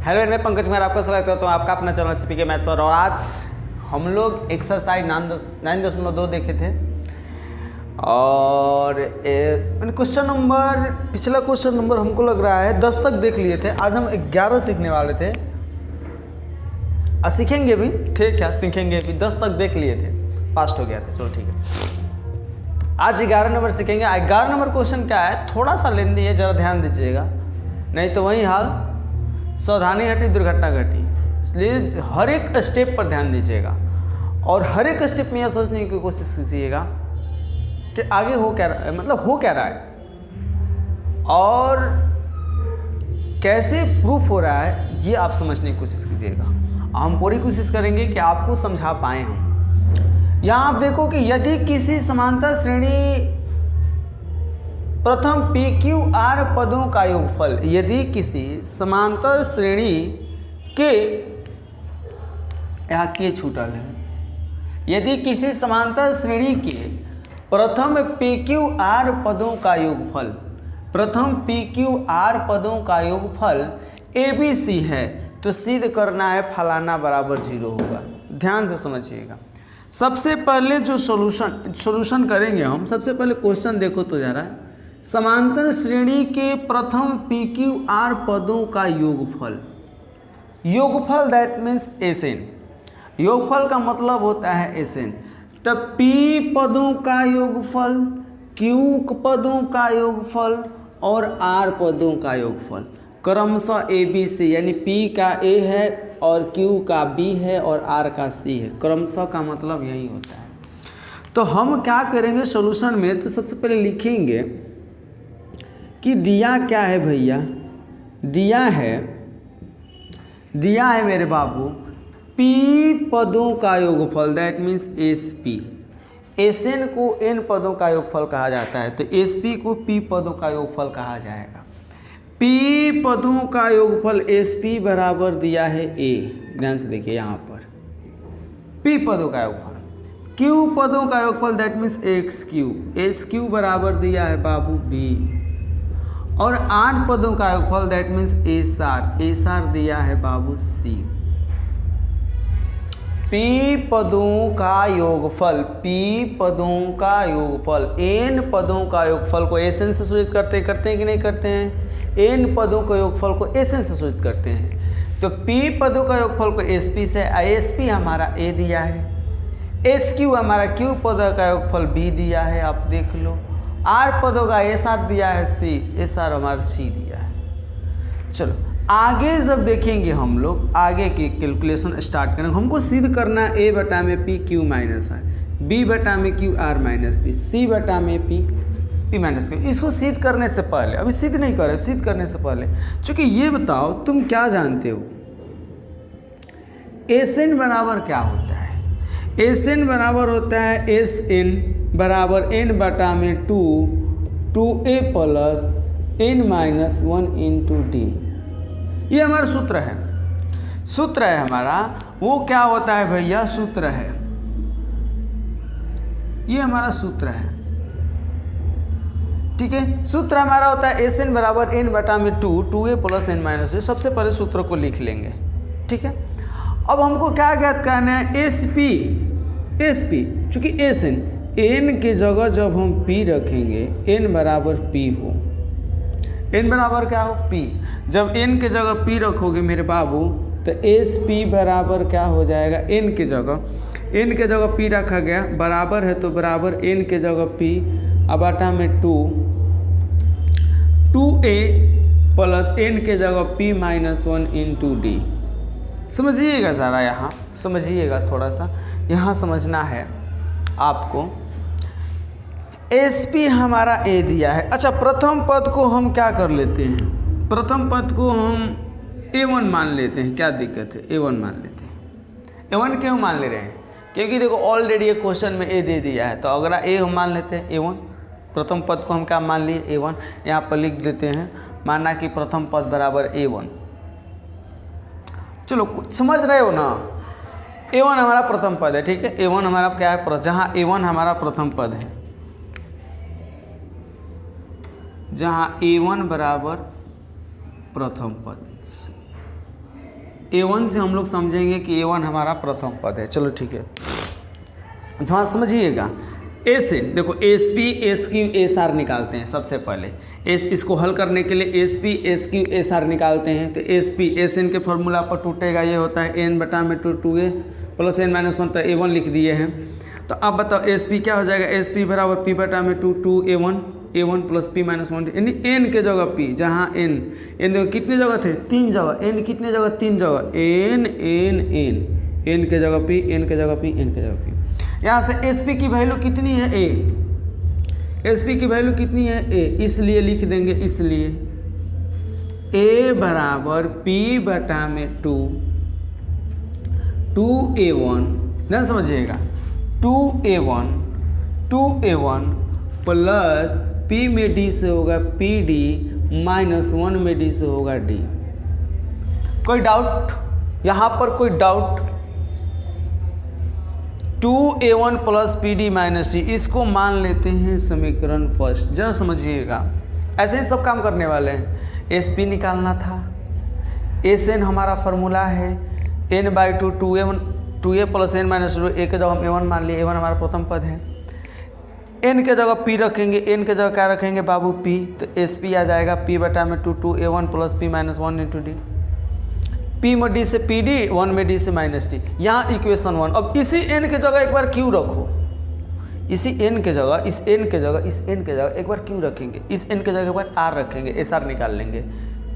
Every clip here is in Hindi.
हेलो, मैं पंकज कुमार आपका स्वागत करता हूँ आपका अपना चैनल सीपीके मैथ पर। और आज हम लोग एक्सरसाइज 9.2 देखे थे और क्वेश्चन नंबर, पिछला क्वेश्चन नंबर हमको लग रहा है 10 तक देख लिए थे। आज हम 11 सीखने वाले थे और सीखेंगे भी थे, क्या सीखेंगे भी, 10 तक देख लिए थे, पास्ट हो गया था। चलो ठीक है, आज 11 नंबर सीखेंगे। 11 नंबर क्वेश्चन क्या है, थोड़ा सा लेंदी है, ज़रा ध्यान दीजिएगा, नहीं तो वही हाल, सावधानी हटी दुर्घटना घटी। इसलिए हर एक स्टेप पर ध्यान दीजिएगा और हर एक स्टेप में यह सोचने की कोशिश कीजिएगा कि आगे हो क्या रहा है, मतलब हो क्या रहा है और कैसे प्रूफ हो रहा है, ये आप समझने की कोशिश कीजिएगा। हम पूरी कोशिश करेंगे कि आपको समझा पाएँ हम। यहाँ आप देखो कि यदि किसी समांतर श्रेणी प्रथम पी क्यू आर पदों का योगफल, यदि किसी समांतर श्रेणी के, यहाँ के छूटल है, यदि किसी समांतर श्रेणी के प्रथम पी क्यू आर पदों का योगफल, प्रथम पी क्यू आर पदों का योगफल ए बी सी है तो सिद्ध करना है फलाना बराबर 0 होगा। ध्यान से समझिएगा। सबसे पहले जो सॉल्यूशन करेंगे हम, सबसे पहले क्वेश्चन देखो तो जरा, समांतर श्रेणी के प्रथम पी क्यू आर पदों का योगफल, योगफल दैट मीन्स एसएन, योगफल का मतलब होता है एसएन। तब पी पदों का योगफल, क्यू पदों का योगफल और आर पदों का योगफल क्रमशः ए बी सी, यानी पी का ए है और क्यू का बी है और आर का सी है। क्रमशः का मतलब यही होता है। तो हम क्या करेंगे सॉल्यूशन में, तो सबसे पहले लिखेंगे कि दिया क्या है भैया, दिया है मेरे बाबू पी पदों का योगफल that means S P. S N को एन पदों का योगफल कहा जाता है, तो एस पी को पी पदों का योगफल कहा जाएगा। पी पदों का योगफल एस पी बराबर दिया है ए, ध्यान से देखिए यहाँ पर, पी पदों का योगफल, क्यू पदों का योगफल that means x Q, S Q बराबर दिया है बाबू बी, और आर पदों का योगफल दैट मीन्स एस आर दिया है बाबू सी। पी पदों का योगफल, पी पदों का योगफल, एन पदों का योगफल को एस एन से सूचित करते हैं कि नहीं करते हैं, एन पदों के योगफल को एस एन से सूचित करते हैं। तो पी पदों का योगफल को एस पी से, एस पी हमारा ए दिया है, एस क्यू हमारा क्यू पदों का योगफल बी दिया है, आप देख लो, आर पदों का एस आर दिया है सी, एस आर हमारा सी दिया है। चलो आगे जब देखेंगे हम लोग, आगे की कैलकुलेशन स्टार्ट करेंगे। हमको सिद्ध करना है ए बटा में पी क्यू माइनस है, बी बटा में क्यू आर माइनस बी, सी बटा में पी माइनस क्यू। इसको सिद्ध करने से पहले, अभी सिद्ध नहीं कर रहे, सिद्ध करने से पहले चूँकि ये बताओ तुम क्या जानते हो एस एन बराबर क्या होता है। एस एन बराबर होता है एस एन बराबर एन बटा में 2 a plus n minus 1 into D. ये हमारा सूत्र है हमारा। वो क्या होता है भैया, सूत्र है, ये हमारा सूत्र है, ठीक है। सूत्र हमारा होता है एस एन बराबर एन बटा में 2 ए प्लस एन माइनस। सबसे पहले सूत्र को लिख लेंगे, ठीक है। अब हमको क्या ज्ञात करना है, एस पी, चूंकि एस एन के जगह जब हम पी रखेंगे, एन बराबर पी हो, एन बराबर क्या हो पी, जब एन के जगह पी रखोगे मेरे बाबू तो एस पी बराबर क्या हो जाएगा, एन के जगह पी रखा गया, बराबर है तो बराबर एन के जगह पी, अब बटा में 2 ए प्लस एन के जगह पी माइनस 1 इंटू डी। समझिएगा ज़रा, यहाँ समझिएगा, थोड़ा सा यहाँ समझना है आपको। एस पी हमारा ए दिया है। अच्छा, प्रथम पद को हम क्या कर लेते हैं, प्रथम पद को हम A1 मान लेते हैं, क्या दिक्कत है, A1 मान लेते हैं। A1 क्यों मान ले रहे हैं, क्योंकि देखो ऑलरेडी ये क्वेश्चन में ए दे दिया है, तो अगर ए हम मान लेते हैं A1, प्रथम पद को हम क्या मान लिए A1, यहाँ पर लिख देते हैं, माना कि प्रथम पद बराबर A1। चलो समझ रहे हो ना, A1 हमारा प्रथम पद है, ठीक है। A1 हमारा क्या है, जहाँ A1 हमारा प्रथम पद है, जहाँ A1 बराबर प्रथम पद, A1 से हम लोग समझेंगे कि A1 हमारा प्रथम पद है। चलो ठीक है, थोड़ा समझिएगा। एसएन देखो, SP S Q S R निकालते हैं सबसे पहले। इसको हल करने के लिए SP S Q S R निकालते हैं। तो एसपी एसएन के फॉर्मूला पर टूटेगा, ये होता है n बटा में 2a प्लस n माइनस 1, तो A1 लिख दिए हैं। तो अब बताओ एसपी क्या हो जाएगा, एसपी बराबर p बटा में 2a1 प्लस p माइनस 1, यानी n के जगह p, जहाँ n देखो कितने जगह थे, 3 जगह, n कितने जगह, 3 जगह, n के जगह p, n के जगह p, n के जगह p। यहाँ से एसपी की वैल्यू कितनी है, a, एसपी की वैल्यू कितनी है, a, इसलिए लिख देंगे, इसलिए a बराबर p बटा में 2a1, ध्यान समझिएगा, 2a1 प्लस p में d से होगा pd माइनस 1 में d से होगा d। कोई डाउट यहाँ पर, कोई doubt? 2a1 plus pd minus d, इसको मान लेते हैं समीकरण फर्स्ट। जरा समझिएगा, ऐसे ही सब काम करने वाले हैं। sp निकालना था, sn हमारा फॉर्मूला है n/2 2a plus n minus 2, a के जगह हम a1 मान लिए, a1 हमारा प्रथम पद है। n के जगह p रखेंगे, n के जगह क्या रखेंगे बाबू, p, तो sp आ जाएगा p बटा में 2a1 plus p minus 1 into D, p में d से pd, 1 में d से माइनस d। यहाँ इक्वेशन 1। अब इसी n के जगह एक बार q रखो, इसी n के जगह, इस n के जगह, इस n के जगह एक बार q रखेंगे, इस n के जगह एक बार r रखेंगे, SR निकाल लेंगे,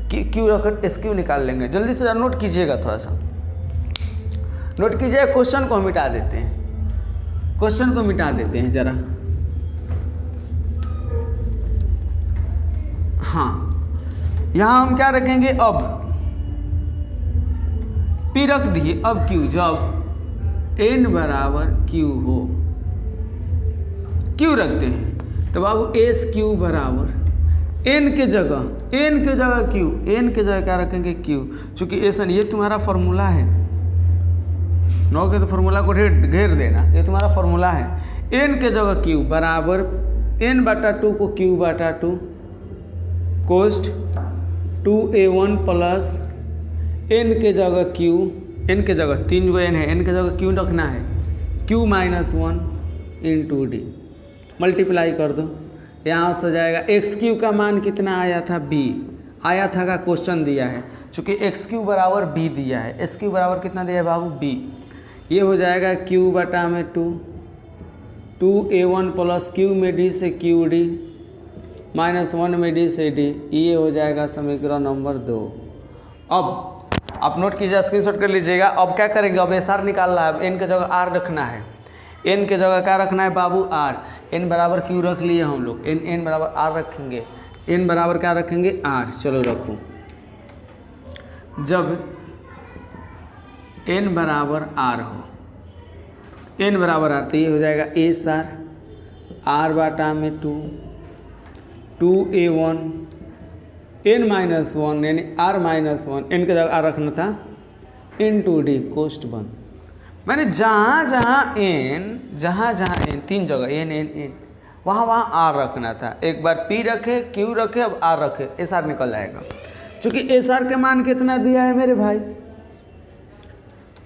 q रखकर SQ निकाल लेंगे। जल्दी से नोट कीजिएगा, थोड़ा सा नोट कीजिएगा। क्वेश्चन को मिटा देते हैं, क्वेश्चन को मिटा देते हैं जरा। हाँ, यहाँ हम क्या रखेंगे, अब p रख दिए, अब q, जब n बराबर q हो, q रखते हैं, तो बाबू एस क्यू बराबर n के जगह q, n के जगह क्या रखेंगे q, चूंकि एसन ये तुम्हारा फॉर्मूला है, 9 के तो फॉर्मूला को घेर देना, ये तुम्हारा फॉर्मूला है। n के जगह q बराबर n बटा 2 को q बटा 2 कोस्ट 2a1 प्लस n के जगह q, n के जगह 3 गो n है, n के जगह q रखना है, q minus 1 into D, multiply कर दो, यहाँ से जाएगा एक्स क्यू का मान कितना आया था, b आया था का क्वेश्चन दिया है, चूँकि एक्स क्यू बराबर b दिया है, एक्स क्यू बराबर कितना दिया है बाबू, b, ये हो जाएगा q बटा में 2a1 प्लस q में d से q d माइनस 1 में d से d, ये हो जाएगा समीकरण नंबर 2। अब आप नोट कीजिए, स्क्रीनशॉट कर लीजिएगा। अब क्या करेंगे, अब SR निकालना है, n के जगह r रखना है, n के जगह क्या रखना है बाबू, r, n बराबर q रख लिए हम लोग, n बराबर r रखेंगे, n बराबर क्या रखेंगे, r, चलो रखो। जब n बराबर r हो, n बराबर r, तो ये हो जाएगा SR, r बटा में 2a1 n माइनस 1, यानी r माइनस 1, n के जगह r रखना था, इंटू डी कोस्ट 1। मैंने जहाँ जहाँ n 3 जगह n वहाँ r रखना था। एक बार p रखे, q रखे, अब r रखे, SR निकल जाएगा। चूँकि SR का मान कितना दिया है मेरे भाई,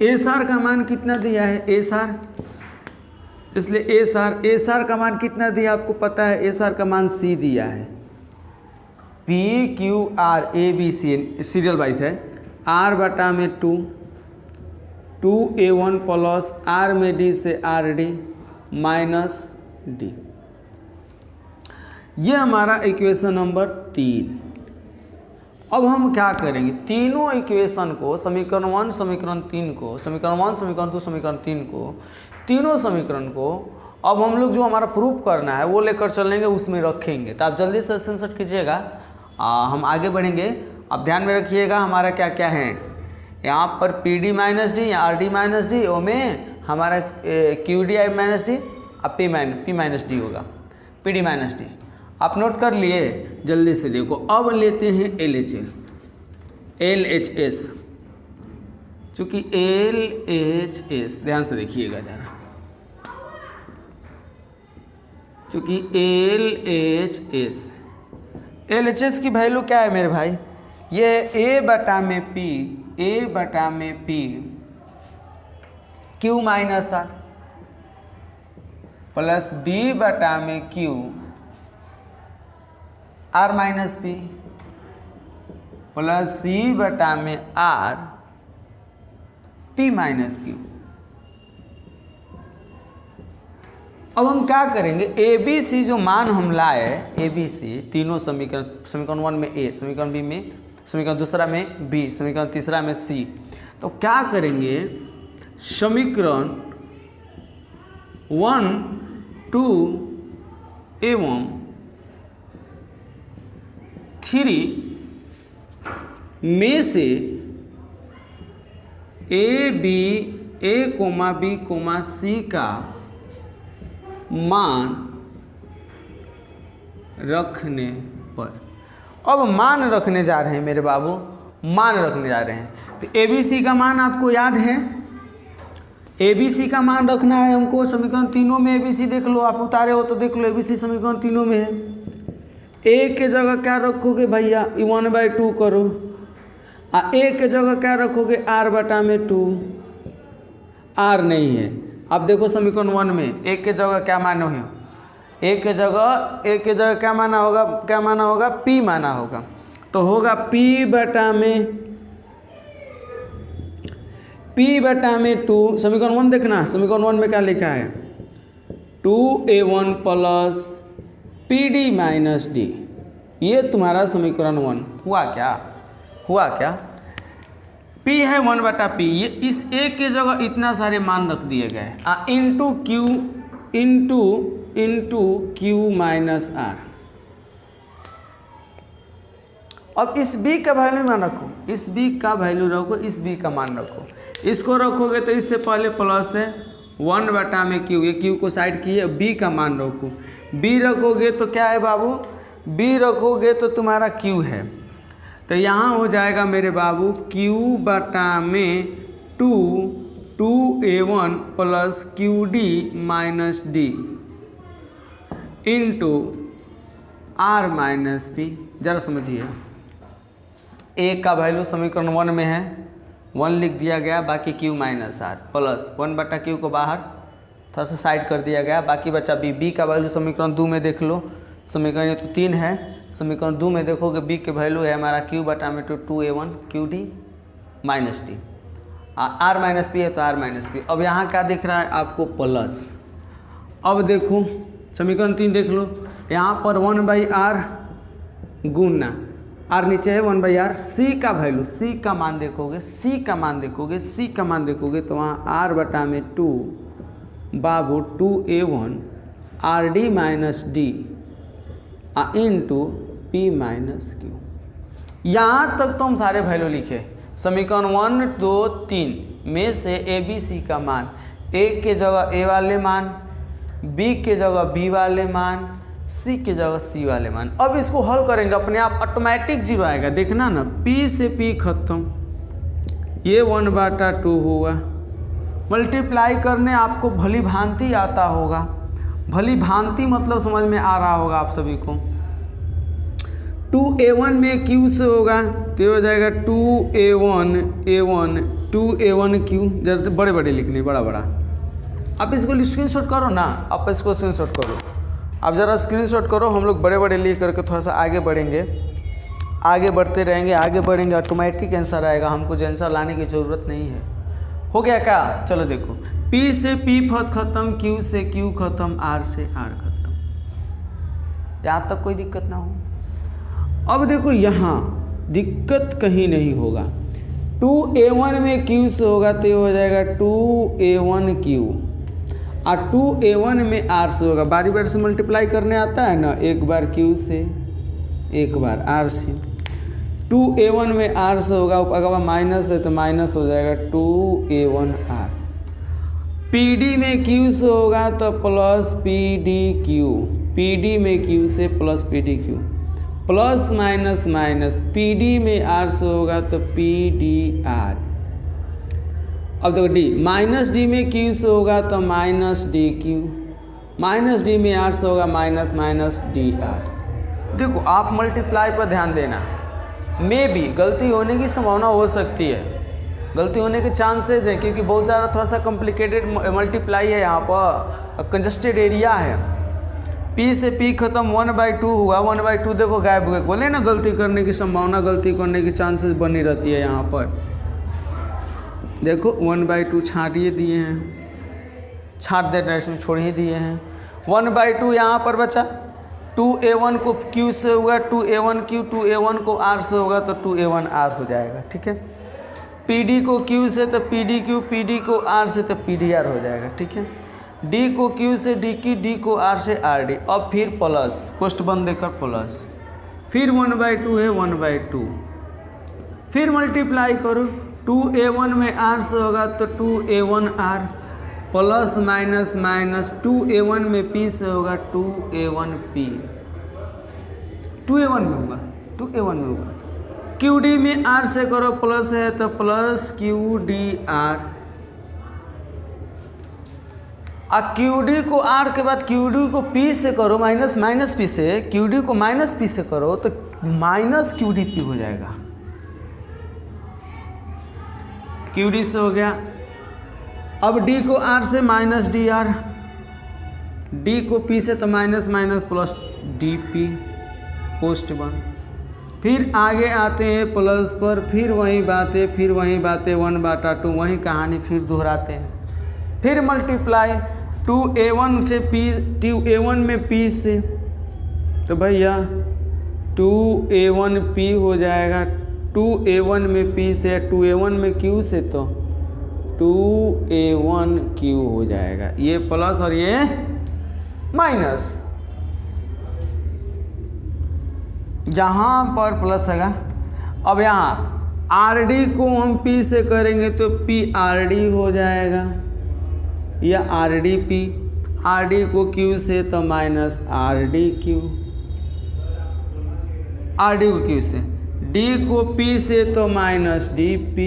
SR का मान कितना दिया है, SR, इसलिए SR का मान कितना दिया आपको पता है, SR का मान C दिया है, P Q R A B C, serial wise है, R बटा में 2a1 प्लस R में D से RD माइनस D, ये हमारा इक्वेशन नंबर 3। अब हम क्या करेंगे, तीनों इक्वेशन को, समीकरण 1 समीकरण 3 को, समीकरण 1 समीकरण 2 समीकरण 3 को, तीनों समीकरण को अब हम लोग जो हमारा प्रूफ करना है वो लेकर चलेंगे, उसमें रखेंगे। तो आप जल्दी से स्क्रीनशॉट कीजिएगा, हम आगे बढ़ेंगे। अब ध्यान में रखिएगा हमारा क्या क्या है, यहाँ पर पी डी माइनस डी या आर डी माइनस डी, ओ में हमारा Q D I minus D, अब पी माइनस डी होगा, पी डी माइनस डी। आप नोट कर लिए, जल्दी से देखो। अब लेते हैं एल एच एस, चूँकि LHS, ध्यान से देखिएगा जरा, चूँकि LHS की वैल्यू क्या है मेरे भाई, ये है ए बटा में पी, ए बटा में P Q minus R plus B बटा में Q R minus P plus C बटा में आर पी माइनस क्यू। अब हम क्या करेंगे, ए बी सी जो मान हम लाए, ए बी सी तीनों समीकरण, समीकरण 1 में ए, समीकरण बी में, समीकरण दूसरा में बी, समीकरण तीसरा में सी, तो क्या करेंगे, समीकरण 1, 2 एवं 3 में से A B, A comma B comma C का मान रखने पर, अब मान रखने जा रहे हैं मेरे बाबू, मान रखने जा रहे हैं। तो ए बी सी का मान आपको याद है, ए बी सी का मान रखना है हमको। समीकरण तीनों में ए बी सी देख लो, आप उतारे हो तो देख लो, ए बी सी समीकरण तीनों में है। ए के जगह क्या रखोगे भैया, 1/2 करो, ए के जगह क्या रखोगे, आर बटा में 2, आर नहीं है। अब देखो समीकरण 1 में ए के जगह क्या माना हो, ए के जगह क्या माना होगा, क्या माना होगा, पी माना होगा, तो होगा पी बटा में 2। समीकरण 1 देखना, समीकरण 1 में क्या लिखा है, 2a1 plus P D minus D, ये तुम्हारा समीकरण 1 हुआ क्या, P है 1/P, ये इस A के जगह इतना सारे मान रख दिए गए, इंटू क्यू माइनस आर। अब इस B का वैल्यू ना रखो, इस B का वैल्यू रखो, इस B का मान रखो, इसको रखोगे तो इससे पहले प्लस है 1/में क्यू, ये क्यू को साइड किए, B का मान रखो, B रखोगे तो क्या है बाबू, B रखोगे तो तुम्हारा Q है, तो यहाँ हो जाएगा मेरे बाबू Q बटा में 2a1 plus Q D minus D into R minus P. जरा समझिए, ए का वैल्यू समीकरण 1 में है, 1 लिख दिया गया, बाकी Q minus R plus 1/Q को बाहर थोड़ा सा साइड कर दिया गया, बाकी बचा बी। बी का वैल्यू समीकरण 2 में देख लो, समीकरण ये तो 3 है, समीकरण 2 में देखोगे बी के वैल्यू है हमारा Q बटा में 2a1 Q D minus D, R minus P है तो आर माइनस पी। अब यहाँ क्या दिख रहा है आपको, प्लस। अब देखो समीकरण 3 देख लो, यहाँ पर 1/r गुना आर नीचे है 1/r, सी का वैल्यू, सी का मान देखोगे तो वहाँ आर बटा में 2 बाबू 2a1 R D minus D into P minus Q. यहाँ तक तो हम सारे वैल्यू लिखे। समीकरण 1, 2, 3 में से ए बी सी का मान, ए के जगह ए वाले मान, बी के जगह बी वाले मान, सी के जगह सी वाले मान। अब इसको हल करेंगे, अपने आप ऑटोमेटिक 0 आएगा, देखना ना, पी से पी खत्म, ये 1/2 हुआ। मल्टीप्लाई करने आपको भली भांति आता होगा, भली भांति मतलब समझ में आ रहा होगा आप सभी को। 2a1 में Q से होगा तो हो जाएगा 2a1 Q, जरा बड़े बड़े लिखने, बड़ा। आप इसको स्क्रीनशॉट करो ना, आप इसको स्क्रीनशॉट करो, आप ज़रा स्क्रीनशॉट करो, हम लोग बड़े बड़े लिख करके थोड़ा सा आगे बढ़ेंगे, आगे बढ़ते रहेंगे, ऑटोमेटिक आंसर आएगा, हमको जो आंसर लाने की ज़रूरत नहीं है। हो गया क्या, चलो देखो, P से P खत्म, Q से Q खत्म, R से R खत्म, यहाँ तक कोई दिक्कत ना हो। अब देखो यहाँ दिक्कत कहीं नहीं होगा, 2a1 में Q से होगा तो ये हो जाएगा 2a1 Q, और 2a1 में R से होगा, बारी बारी से मल्टीप्लाई करने आता है ना, एक बार Q से एक बार R से। 2a1 में R से होगा, अगर माइनस है तो माइनस हो जाएगा 2a1R। PD में Q से होगा तो प्लस PDQ, PD में Q से plus PDQ, plus minus minus, PD में R से होगा तो PDR। अब देखो D, माइनस D में Q से होगा तो माइनस DQ, माइनस D में R से होगा माइनस माइनस DR। देखो आप मल्टीप्लाई पर ध्यान देना, में भी गलती होने की संभावना हो सकती है, गलती होने के चांसेस है, क्योंकि बहुत ज़्यादा थोड़ा सा कॉम्प्लिकेटेड मल्टीप्लाई है, यहाँ पर कंजस्टेड एरिया है। P से P खत्म 1/2 हुआ, 1/2 देखो गायब हो गया। बोले ना गलती करने की संभावना, गलती करने की चांसेस बनी रहती है। यहाँ पर देखो 1/2 छाट ये दिए हैं, छाट दे रहे इसमें, छोड़ ही दिए हैं। 1/2 यहाँ पर बचा, 2a1 को Q से होगा 2a1 Q, 2a1 को R से होगा तो 2a1 R हो जाएगा, ठीक है। PD को Q से तो PD Q, PD को R से तो PD R हो जाएगा, ठीक है। D को Q से DQ, D को R से RD। अब फिर प्लस, कोष्ठ बंद देकर प्लस, फिर 1/2 है 1/2, फिर मल्टीप्लाई करो, 2a1 में R से होगा तो 2a1 R, plus minus minus 2a1 में P से होगा 2a1 P, 2a1 में होगा, 2a1 में होगा। QD में R से करो प्लस है तो प्लस QDR, अब QD को R के बाद QD को P से करो, माइनस माइनस P से, QD को माइनस P से करो तो माइनस QDP हो जाएगा। QD से हो गया। अब D को R से माइनस DR, D को P से तो माइनस माइनस प्लस DP, कोष्ठ बंद। फिर आगे आते हैं प्लस पर, फिर वही बातें, फिर वही बातें, 1/2 वही कहानी फिर दोहराते हैं। फिर मल्टीप्लाई 2a1 से P, 2a1 में P से तो भैया 2a1P हो जाएगा, 2a1 में P से, 2a1 में Q से तो 2a1Q हो जाएगा। ये प्लस और ये माइनस, यहाँ पर प्लस हैगा। अब यहाँ RD को हम P से करेंगे तो PRD हो जाएगा, या RDP, RD को Q से तो माइनस RDQ, RD को Q से, D को P से तो minus DP,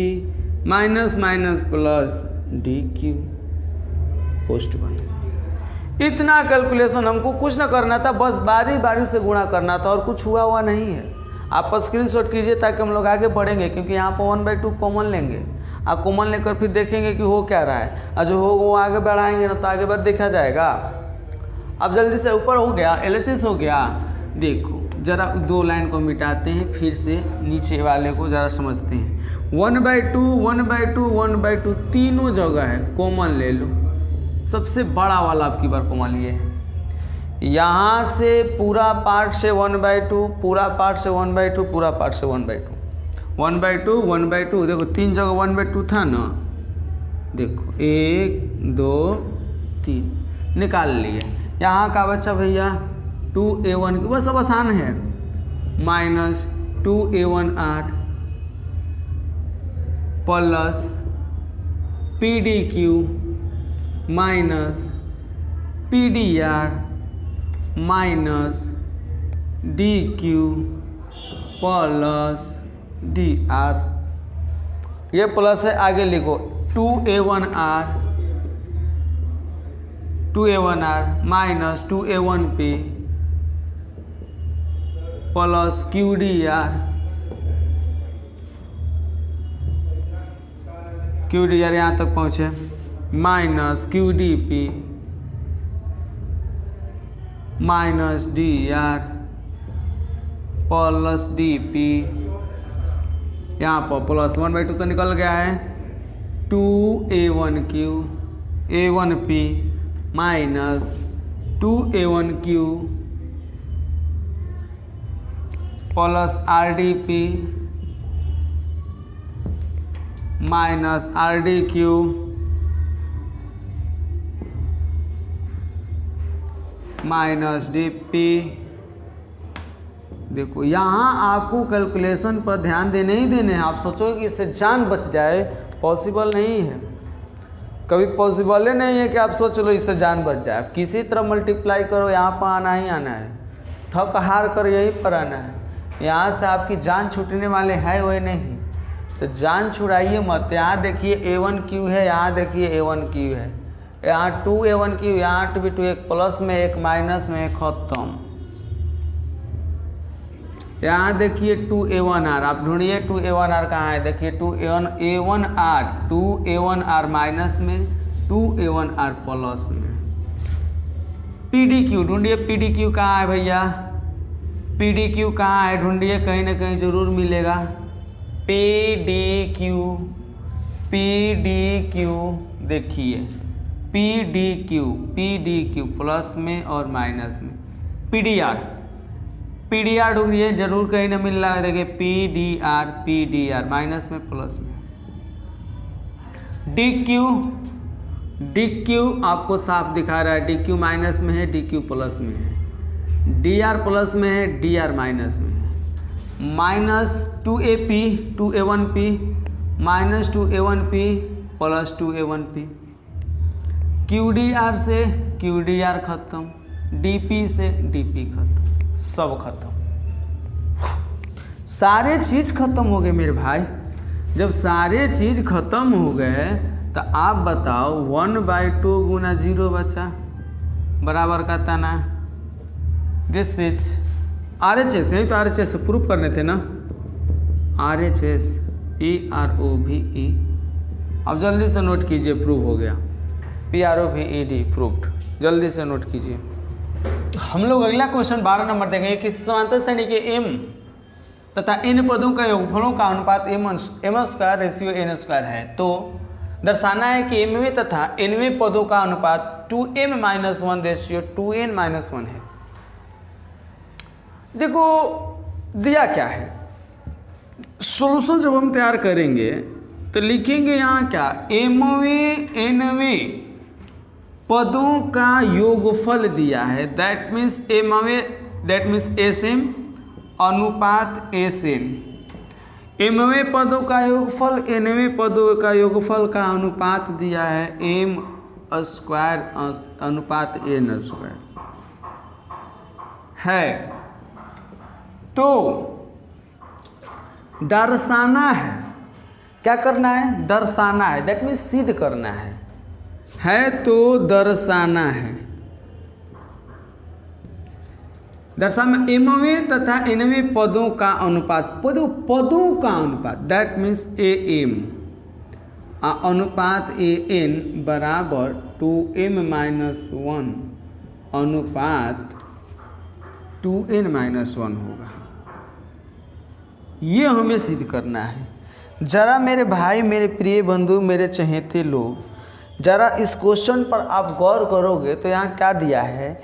minus minus plus DQ, post बन। इतना कैलकुलेशन हमको कुछ ना करना था, बस बारी बारी से गुणा करना था, और कुछ हुआ नहीं है। आप स्क्रीनशॉट कीजिए ताकि हम लोग आगे बढ़ेंगे, क्योंकि यहाँ पर 1/2 कॉमन लेंगे, आप कॉमन लेकर फिर देखेंगे कि हो क्या रहा है, और जो हो वो आगे बढ़ाएंगे ना तो आगे बाद देखा जाएगा। अब जल्दी से ऊपर हो गया, LHS हो गया। देखो जरा 2 लाइन को मिटाते हैं, फिर से नीचे वाले को ज़रा समझते हैं। 1/2 1/2 1/2 तीनों जगह है, कॉमन ले लो। सबसे बड़ा वाला आपकी बार कॉमन लिए है, यहाँ से पूरा पार्ट से 1/2, पूरा पार्ट से 1/2, पूरा पार्ट से 1/2, 1/2 1/2। देखो 3 जगह 1/2 था ना, देखो 1 2 3 निकाल लिए। यहाँ का बच्चा भैया 2a1, बस सब आसान है, minus 2a1R plus PDQ minus PDR minus DQ plus DR। ये प्लस है, आगे लिखो 2a1R minus 2a1P plus QDR यहाँ तक पहुँचे, minus QDP minus DR plus DP। यहाँ पर प्लस 1/2 तो निकल गया है, 2a1Q a1P minus 2a1Q plus RDP minus RDQ minus DP। देखो यहाँ आपको कैलकुलेशन पर ध्यान देने ही देने हैं। आप सोचोगे कि इससे जान बच जाए, पॉसिबल नहीं है, कभी पॉसिबल ही नहीं है कि आप सोच लो इससे जान बच जाए। आप किसी तरह मल्टीप्लाई करो, यहाँ पर आना ही आना है, थक हार कर यहीं पर आना है। यहाँ से आपकी जान छूटने वाले है वही नहीं, तो जान छुड़ाइए मत। यहाँ देखिए a1Q है, यहाँ देखिए a1Q है, यहाँ 2a1Q, यहाँ 2 एक प्लस में एक माइनस में एक खत्म। यहाँ देखिए 2a1r, आप ढूंढिए 2a1r कहाँ है, देखिए 2a1r माइनस में, 2a1r प्लस में। pdq ढूंढिए, pdq कहाँ है भैया, pdq कहाँ है ढूंढिए, कहीं ना कहीं जरूर मिलेगा। pdq देखिए pdq प्लस में और माइनस में। pdr ढूंढिए, जरूर कहीं ना मिल रहा है, देखिए pdr माइनस में प्लस में। dq आपको साफ दिखा रहा है, dq माइनस में है, dq प्लस में है। dr प्लस में है, dr माइनस में है। Minus 2a1p minus 2a1p plus 2a1p। qdr से qdr खत्म, dp से dp खत्म, सब खत्म, सारे चीज खत्म हो गए मेरे भाई। जब सारे चीज खत्म हो गए तो आप बताओ 1/2 गुना 0 बचा, बराबर का तना दिस इज RHS, यही तो RHS प्रूफ करने थे ना, RHS PROVE। अब जल्दी से नोट कीजिए, प्रूफ हो गया, PROVED प्रूफ्ड, जल्दी से नोट कीजिए। हम लोग अगला क्वेश्चन 12 नंबर देखेंगे कि समांतर श्रेणी के m तथा n पदों का योगफलों का अनुपात m square ratio n square है, तो दर्शाना है कि mवें तथा nवें पदों का अनुपात 2m-1 रेशियो 2n-1 है। देखो दिया क्या है, सॉल्यूशन जब हम तैयार करेंगे तो लिखेंगे यहाँ क्या, mवें nवें पदों का योगफल दिया है, दैट मीन्स Sm अनुपात Sn। mवें पदों का योगफल nवें पदों का योगफल का अनुपात दिया है m स्क्वायर अनुपात n स्क्वायर है। तो दर्शाना है, क्या करना है, दर्शाना है, दैट मीन्स सिद्ध करना है तो दर्शाना है। दर्शाना mवें तथा nवें पदों का अनुपात, पदों का अनुपात, दैट मीन्स am अनुपात an बराबर 2m-1 अनुपात 2n-1 होगा। ये हमें सिद्ध करना है। जरा मेरे भाई, मेरे प्रिय बंधु, मेरे चहेते लोग, जरा इस क्वेश्चन पर आप गौर करोगे तो यहाँ क्या दिया है,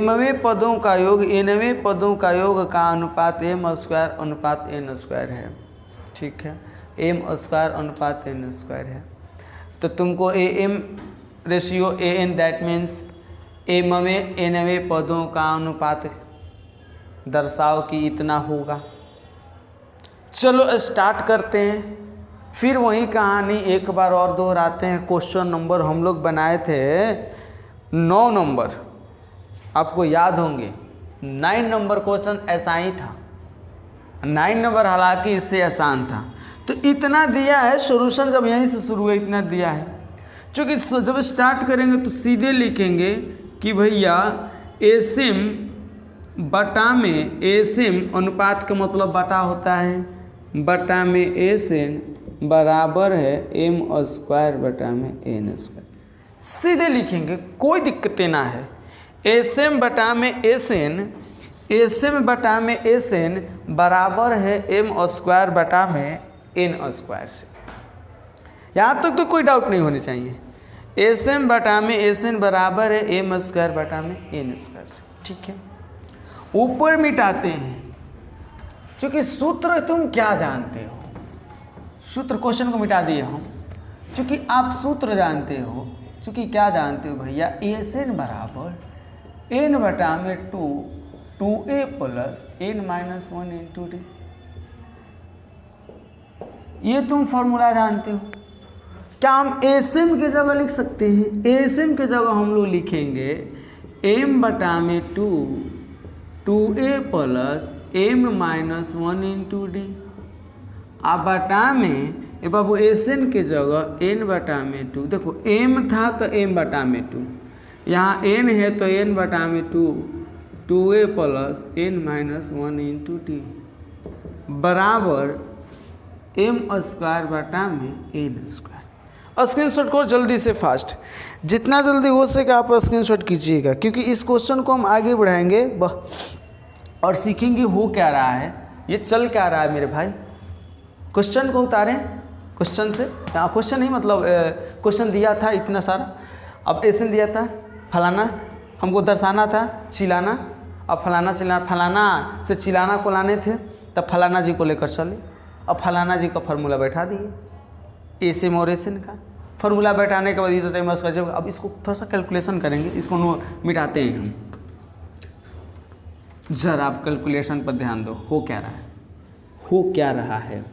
mवें पदों का योग nवें पदों का योग का अनुपात m स्क्वायर अनुपात n स्क्वायर है, ठीक है, m स्क्वायर अनुपात n स्क्वायर है। तो तुमको am ratio an, that means mवें nवें पदों का अनुपात दर्शाओ कि इतना होगा। चलो स्टार्ट करते हैं, फिर वही कहानी एक बार और दोहराते हैं। क्वेश्चन नंबर हम लोग बनाए थे 9 नंबर, आपको याद होंगे 9 नंबर क्वेश्चन ऐसा ही था, 9 नंबर हालांकि इससे आसान था। तो इतना दिया है, सॉल्यूशन जब यहीं से शुरू हुआ इतना दिया है। चूँकि जब स्टार्ट करेंगे तो सीधे लिखेंगे कि भैया Sm बटा में, Sm अनुपात का मतलब बटा होता है, बटा में Sn बराबर है m स्क्वायर बटा में n स्क्वायर। सीधे लिखेंगे, कोई दिक्कतें ना है। Sm बटा में Sn बराबर है m स्क्वायर बटा में n स्क्वायर से। यहाँ तक तो कोई डाउट नहीं होनी चाहिए। Sm बटा में Sn बराबर है m स्क्वायर बटा में n स्क्वायर से, ठीक है। ऊपर मिटाते हैं, क्योंकि सूत्र तुम क्या जानते हो, सूत्र क्वेश्चन को मिटा दिए हम, क्योंकि आप सूत्र जानते हो, क्योंकि क्या जानते हो भैया, Sn बराबर n बटा में 2a plus n-1 into d, ये तुम फॉर्मूला जानते हो। क्या हम Sm की जगह लिख सकते हैं, Sm की जगह हम लोग लिखेंगे m बटा में 2a plus m-1 into D. आप बटा में ए बाबू Sn के जगह n बटा में 2, देखो m था तो m बटा में 2, यहाँ n है तो n बटा में 2, 2a plus n-1 into D. बराबर एम स्क्वायर बटा में एन स्क्वायर। स्क्रीनशॉट को जल्दी से फास्ट, जितना जल्दी हो सके आप स्क्रीनशॉट कीजिएगा, क्योंकि इस क्वेश्चन को हम आगे बढ़ाएंगे और सीखेंगे हो क्या रहा है, ये चल क्या रहा है मेरे भाई। क्वेश्चन को उतारें, क्वेश्चन से, क्वेश्चन नहीं मतलब क्वेश्चन दिया था इतना सारा, अब ऐसे दिया था फलाना हमको दर्शाना था चिलाना, अब फलाना चिलाना, फलाना से चिलाना को लाने थे, तब फलाना जी को लेकर चले, अब फलाना जी का फार्मूला बैठा दिए, एस एम और एस एन का फार्मूला बैठाने के बाद ये तो उसका जब, अब इसको थोड़ा सा कैलकुलेशन करेंगे, इसको मिटाते हैं हम। जरा आप कैलकुलेशन पर ध्यान दो, हो क्या रहा है, हो क्या रहा है।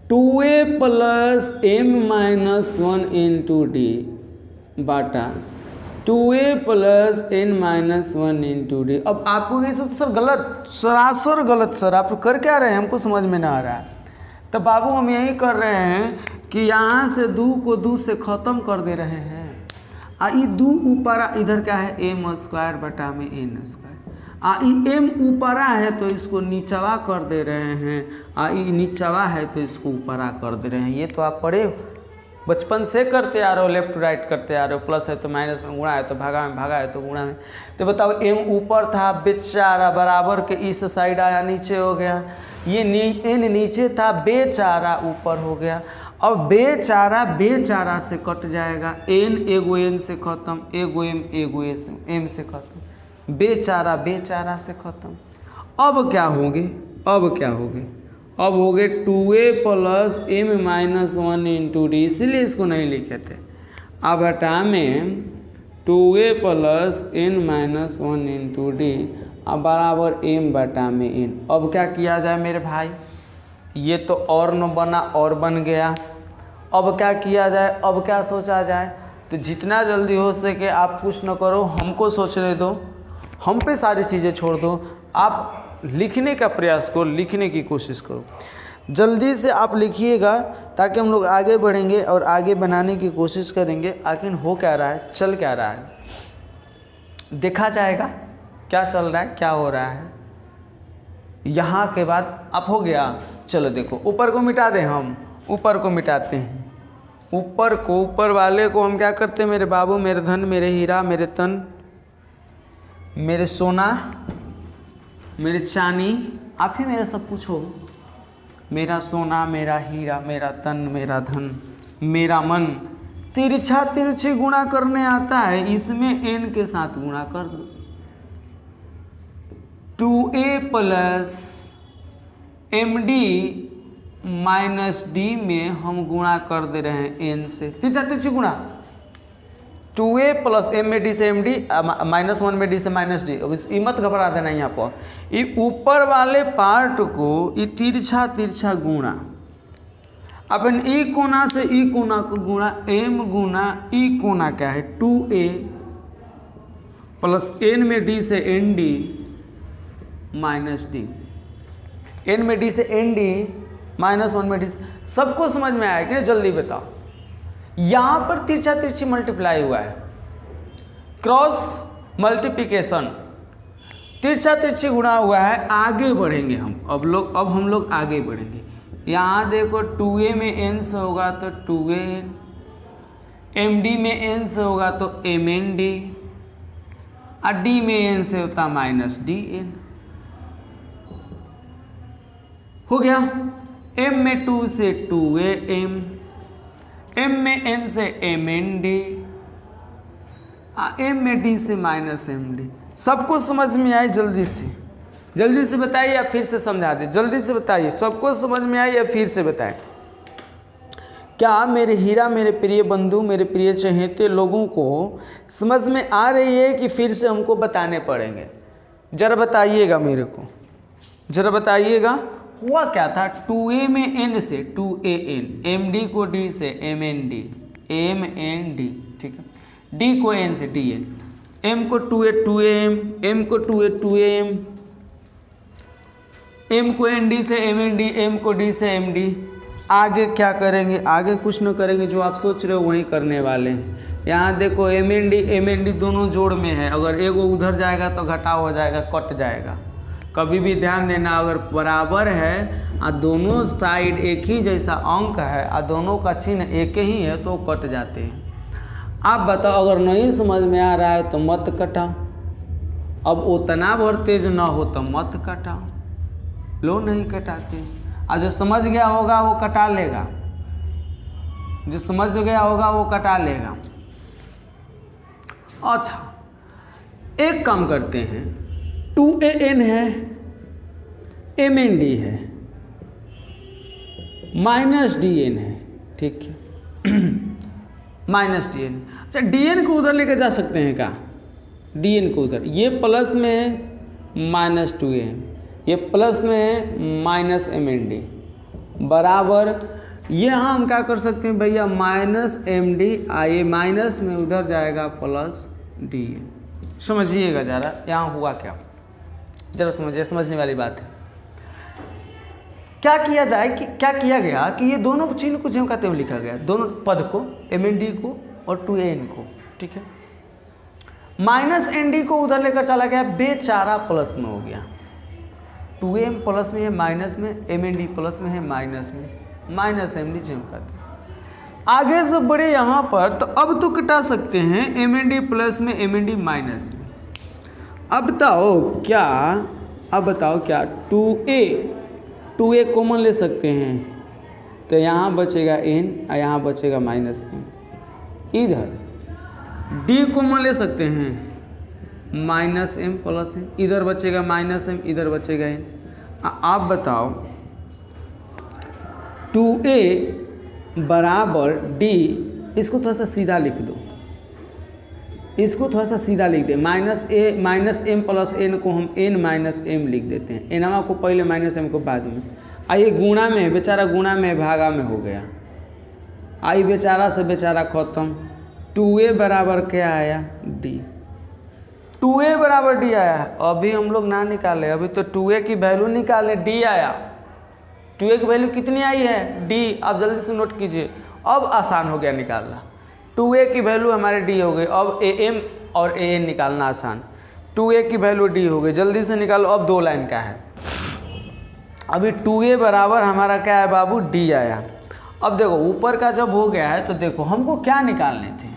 2a plus m minus 1 into D बाटा 2a plus n minus 1 into D. अब आपको ये सब सर गलत, सरासर गलत सर, आप कर क्या रहे हैं हमको समझ में ना आ रहा है। तब बाबू हम यही कर रहे हैं कि यहाँ से दो को दो से ख़त्म कर दे रहे हैं, ये दो ऊपरा इधर क्या है एम स्क्वायर बटा में एन स्क्वायर, ये एम ऊपरा है तो इसको नीचवा कर दे रहे हैं, ये नीचवा है तो इसको ऊपरा कर दे रहे हैं। ये तो आप पढ़े हो, बचपन से करते आ रहे हो, लेफ्ट राइट करते आ रहे हो, प्लस है तो माइनस में, गुणा है तो भागा में, भागा है तो गुणा में। तो बताओ एम ऊपर था, बेचारा बराबर के इस साइड आया नीचे हो गया, ये एन नीचे था, बेचारा ऊपर हो गया। अब बेचारा से कट जाएगा, एन एगो एन से खत्म, एगो एम से खत्म, बेचारा से खत्म। अब क्या होंगे, अब हो गए 2a plus m minus 1 into D, इसीलिए इसको नहीं लिखे थे। अब हटा में 2a plus n minus 1 into D अब बराबर m बटा में n। अब क्या किया जाए मेरे भाई, ये तो और न बना और बन गया। अब क्या किया जाए, अब क्या सोचा जाए, तो जितना जल्दी हो सके आप कुछ न करो, हमको सोचने दो, हम पे सारी चीज़ें छोड़ दो, आप लिखने का प्रयास करो, लिखने की कोशिश करो, जल्दी से आप लिखिएगा ताकि हम लोग आगे बढ़ेंगे और आगे बनाने की कोशिश करेंगे। आखिर हो क्या रहा है, चल क्या रहा है, देखा जाएगा क्या चल रहा है, क्या हो रहा है। यहाँ के बाद अब हो गया, चलो देखो ऊपर को मिटा दें, हम ऊपर को मिटाते हैं। ऊपर वाले को हम क्या करते हैं मेरे बाबू, मेरे धन, मेरे हीरा, मेरे तन, मेरे सोना, मेरे चांदी, आप ही मेरा सब कुछ हो, मेरा सोना, मेरा हीरा, मेरा तन, मेरा धन, मेरा मन। तिरछी गुणा करने आता है, इसमें n के साथ गुणा कर दो। 2a plus md minus D में हम गुणा कर दे रहे हैं n से, तिरछी गुणा। 2a प्लस m में डी से md माइनस 1 में डी से माइनस डी। अब इस मत घबरा देना, यहाँ पर ये ऊपर वाले पार्ट को ये तिरछा गुणा, अपन ई कोना से ई कोना को गुणा, m गुना ई कोना क्या है 2a प्लस n में डी से nd माइनस डी, n में डी से nd माइनस 1 में डी। सबको समझ में आया कि जल्दी बताओ। यहाँ पर तिरछी मल्टीप्लाई हुआ है, क्रॉस मल्टीप्लिकेशन, तिरछी गुणा हुआ है। आगे बढ़ेंगे हम, अब हम लोग आगे बढ़ेंगे। यहाँ देखो 2a में n से होगा तो 2an, md में n से होगा तो mnd, और d में n से होता माइनस dn। हो गया, m में 2 से 2am, m में n से mnd, m में d से माइनस md। सबको समझ में आई? जल्दी से बताइए या फिर से समझा दे, जल्दी से बताइए। सबको समझ में आई या फिर से बताएं? क्या मेरे हीरा, मेरे प्रिय बंधु, मेरे प्रिय चहेते लोगों को समझ में आ रही है कि फिर से हमको बताने पड़ेंगे? जरा बताइएगा मेरे को, जरा बताइएगा। हुआ क्या था, 2a में n से 2an, md को d से mnd, ठीक है, d को n से dn, m को 2a 2am, m को 2a 2am, m को nd से mnd, m को d से md। आगे क्या करेंगे? आगे कुछ न करेंगे, जो आप सोच रहे हो वही करने वाले हैं। यहाँ देखो mnd दोनों जोड़ में है, अगर एगो उधर जाएगा तो घटाव हो जाएगा, कट जाएगा। कभी भी ध्यान देना, अगर बराबर है और दोनों साइड एक ही जैसा अंक है और दोनों का चिन्ह एक ही है तो कट जाते हैं। आप बताओ, अगर नहीं समझ में आ रहा है तो मत कटाओ। अब उतना भर तेज ना हो तो मत कटाओ। लो नहीं कटाते, और जो समझ गया होगा वो कटा लेगा, जो समझ गया होगा वो कटा लेगा। अच्छा, एक काम करते हैं, 2an है, mnd है, -dn है, ठीक है, -dn। अच्छा, dn को उधर लेके जा सकते हैं क्या? dn को उधर, ये प्लस में है -2am, ये प्लस में है -mnd बराबर, यहाँ हम क्या कर सकते हैं भैया, -md, आइए माइनस में उधर जाएगा +dn। समझिएगा ज़रा यहाँ हुआ क्या, ज़रा समझिए, समझने वाली बात है। क्या किया जाए कि क्या किया गया कि ये दोनों चिन्ह को ज्यों का त्यों लिखा गया, दोनों पद को, mnd को और 2an को, ठीक है। -nd को उधर लेकर चला गया, बेचारा प्लस में हो गया, 2am प्लस में है माइनस में, mnd प्लस में है माइनस में, -md ज्यों का त्यों। आगे से बढ़े यहाँ पर तो अब तो कटा सकते हैं mnd प्लस में mnd माइनस में। अब बताओ क्या 2a कॉमन ले सकते हैं तो यहाँ बचेगा n और यहाँ बचेगा -m। इधर d कॉमन ले सकते हैं -m प्लस m, इधर बचेगा -m, इधर बचेगा n। आप बताओ 2a बराबर d, इसको थोड़ा सा सीधा लिख दो, इसको थोड़ा सा सीधा लिख दे, -m प्लस n को हम n -m लिख देते हैं, एनवा को पहले -m को बाद में। आइए गुणा में है, बेचारा गुणा में भागा में हो गया, आई बेचारा से बेचारा खत्म। 2a बराबर क्या आया, d, 2a बराबर d आया। अभी हम लोग ना निकाले, अभी तो 2a की वैल्यू निकाले, d आया। 2a की वैल्यू कितनी आई है, d। आप जल्दी से नोट कीजिए, अब आसान हो गया निकालना। 2a की वैल्यू हमारे d हो गई, अब am और an निकालना आसान। 2a की वैल्यू d हो गई, जल्दी से निकालो। अब 2 लाइन का है, अभी 2a बराबर हमारा क्या है बाबू, d आया। अब देखो ऊपर का जब हो गया है तो देखो हमको क्या निकालने थे,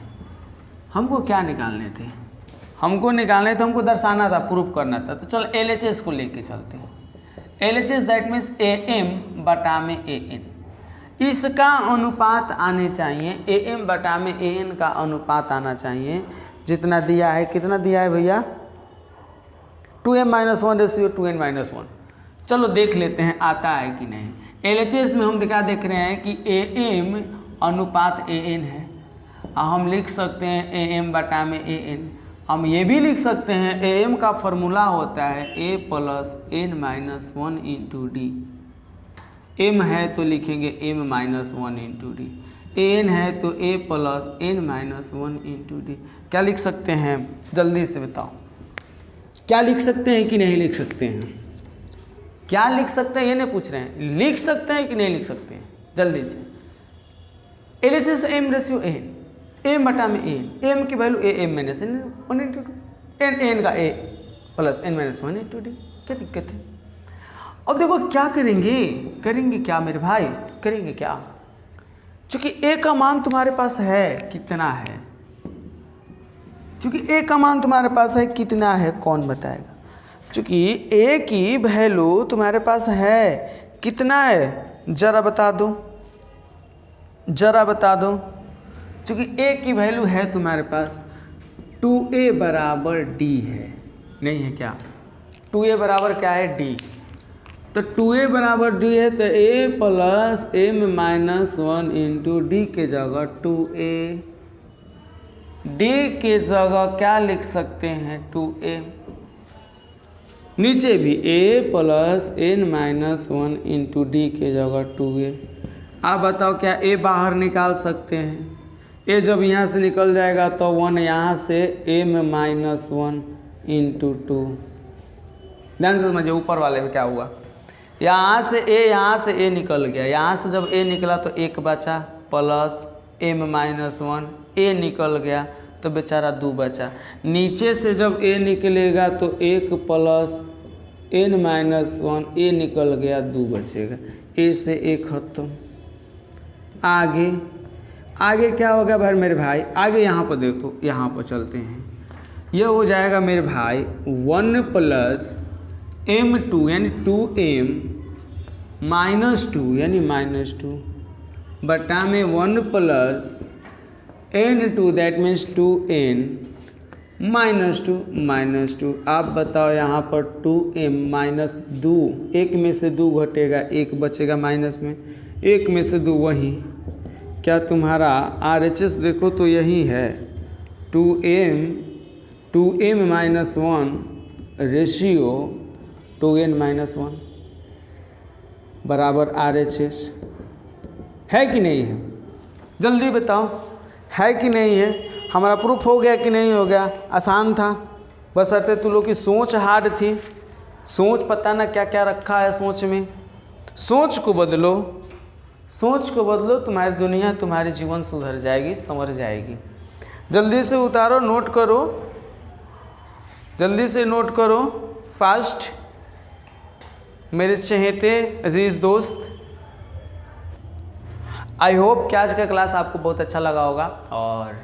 हमको दर्शाना था, प्रूफ करना था। तो चलो LHS को लेके चलते हैं। LHS दैट मीन्स AM बटा में AN, इसका अनुपात आने चाहिए, AM बटा में AN का अनुपात आना चाहिए। जितना दिया है, कितना दिया है भैया, 2m-1 रेशियो 2n-1। चलो देख लेते हैं आता है कि नहीं। LHS में हम क्या देख रहे हैं कि AM अनुपात AN है, और हम लिख सकते हैं AM बटा में AN। हम ये भी लिख सकते हैं AM का फॉर्मूला होता है A plus n-1 into D. M है तो लिखेंगे m-1 इंटू डी, AN है तो A plus n-1 into D. क्या लिख सकते हैं, जल्दी से बताओ, क्या लिख सकते हैं कि नहीं लिख सकते हैं? क्या लिख सकते हैं ये नहीं पूछ रहे हैं, लिख सकते हैं कि नहीं लिख सकते हैं, जल्दी से। LHS M ratio AN, m बटा में an, m की value am-1 into two, n का a plus n-1 into D. क्या दिक्कत है? अब देखो क्या करेंगे क्या मेरे भाई, करेंगे क्या? चूंकि a का मान तुम्हारे पास है, कितना है? चूंकि a का मान तुम्हारे पास है, कितना है, कौन बताएगा? चूंकि a की वैल्यू तुम्हारे पास है, कितना है, जरा बता दो। चूँकि a की वैल्यू है तुम्हारे पास, 2a बराबर d है, नहीं है क्या? 2a बराबर क्या है, d। तो 2a बराबर d है तो a plus m-1 into D के जगह 2a, d के जगह क्या लिख सकते हैं, 2a। नीचे भी a plus n-1 into D के जगह 2a। आप बताओ क्या a बाहर निकाल सकते हैं? a जब यहाँ से निकल जाएगा तो 1 यहाँ से m-1 इंटू 2। ध्यान से समझिए ऊपर वाले में क्या हुआ, यहाँ से a निकल गया, यहाँ से जब a निकला तो 1 बचा प्लस m-1, a निकल गया तो बेचारा 2 बचा। नीचे से जब a निकलेगा तो 1 प्लस n-1, ए निकल गया, 2 बचेगा, ए से ए खत्म। आगे क्या होगा भाई मेरे भाई, आगे यहाँ पर देखो, यहाँ पर चलते हैं, यह हो जाएगा मेरे भाई 1 + m2 यानी 2m -2 यानी -2 बटा में 1 + n2 दैट मीन्स 2n -2। आप बताओ यहाँ पर 2m -2, 1 में से 2 घटेगा, 1 बचेगा माइनस में, 1 में से 2 वही, क्या तुम्हारा RHS देखो तो यही है 2m -1 रेशियो 2n -1 बराबर RHS है कि नहीं है? जल्दी बताओ, है कि नहीं है? हमारा प्रूफ हो गया कि नहीं हो गया? आसान था, बशर्ते तुम लोग की सोच हार्ड थी। सोच पता ना क्या क्या रखा है सोच में। सोच को बदलो, सोच को बदलो, तुम्हारी दुनिया, तुम्हारी जीवन सुधर जाएगी, संवर जाएगी। जल्दी से उतारो, नोट करो, जल्दी से नोट करो फास्ट मेरे चहेते अजीज़ दोस्त। आई होप कि आज का क्लास आपको बहुत अच्छा लगा होगा, और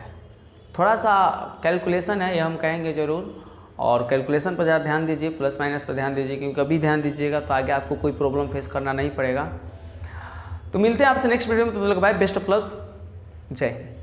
थोड़ा सा कैलकुलेशन है ये हम कहेंगे ज़रूर, और कैलकुलेशन पर ज़्यादा ध्यान दीजिए, प्लस माइनस पर ध्यान दीजिए, क्योंकि अभी ध्यान दीजिएगा तो आगे आपको कोई प्रॉब्लम फेस करना नहीं पड़ेगा। तो मिलते हैं आपसे नेक्स्ट वीडियो में, तो बाय, बेस्ट ऑफ लक, जय हिंद।